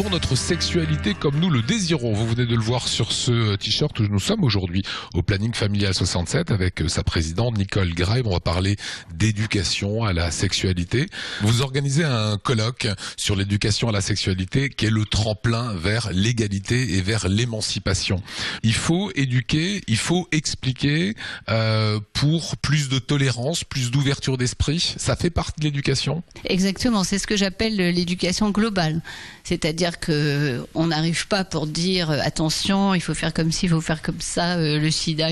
Vivons notre sexualité comme nous le désirons. Vous venez de le voir sur ce t-shirt où nous sommes aujourd'hui au Planning Familial 67 avec sa présidente Nicole Graib. On va parler d'éducation à la sexualité. Vous organisez un colloque sur l'éducation à la sexualité qui est le tremplin vers l'égalité et vers l'émancipation. Il faut éduquer, il faut expliquer pour plus de tolérance, plus d'ouverture d'esprit. Ça fait partie de l'éducation ? Exactement, c'est ce que j'appelle l'éducation globale. C'est-à-dire qu'on n'arrive pas pour dire attention, il faut faire comme ci, il faut faire comme ça, le sida,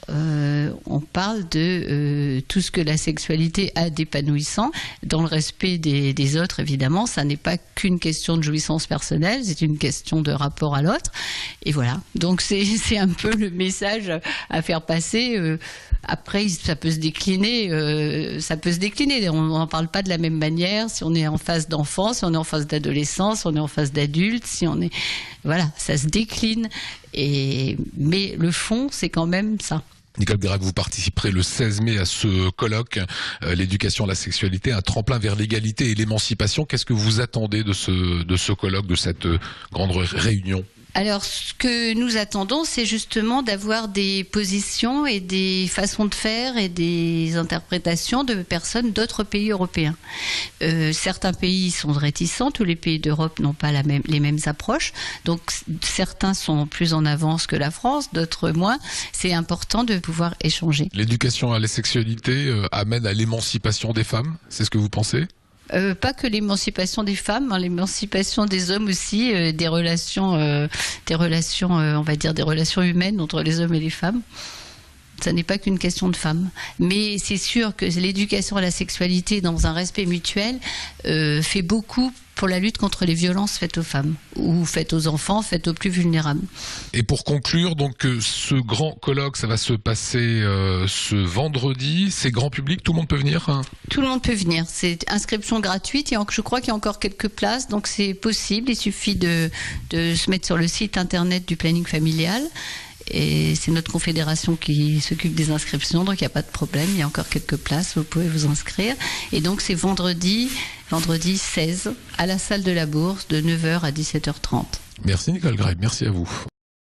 on parle de tout ce que la sexualité a d'épanouissant, dans le respect des autres évidemment. Ça n'est pas qu'une question de jouissance personnelle, c'est une question de rapport à l'autre. Et voilà, donc c'est un peu le message à faire passer. Après, ça peut se décliner. On n'en parle pas de la même manière si on est en phase d'enfant, si on est en phase d'adolescence, si on est en phase d'adulte, voilà, ça se décline. Mais le fond, c'est quand même ça. Nicole Graib, vous participerez le 16 mai à ce colloque, l'éducation à la sexualité, un tremplin vers l'égalité et l'émancipation. Qu'est-ce que vous attendez de ce colloque, de cette grande réunion ? Alors, ce que nous attendons, c'est justement d'avoir des positions et des façons de faire et des interprétations de personnes d'autres pays européens. Certains pays sont réticents, tous les pays d'Europe n'ont pas les mêmes approches, donc certains sont plus en avance que la France, d'autres moins. C'est important de pouvoir échanger. L'éducation à la sexualité amène à l'émancipation des femmes, c'est ce que vous pensez ? Pas que l'émancipation des femmes, l'émancipation des hommes aussi, des relations, on va dire des relations humaines entre les hommes et les femmes. Ça n'est pas qu'une question de femmes. Mais c'est sûr que l'éducation à la sexualité dans un respect mutuel fait beaucoup pour la lutte contre les violences faites aux femmes ou faites aux enfants, faites aux plus vulnérables. Et pour conclure, donc ce grand colloque, ça va se passer ce vendredi. C'est grand public, tout le monde peut venir, hein ? Tout le monde peut venir. C'est inscription gratuite. Je crois qu'il y a encore quelques places, donc c'est possible. Il suffit de se mettre sur le site internet du planning familial. Et c'est notre confédération qui s'occupe des inscriptions, donc il n'y a pas de problème, il y a encore quelques places, vous pouvez vous inscrire. Et donc c'est vendredi 16 à la salle de la Bourse de 9h à 17h30. Merci Nicole Graib, merci à vous.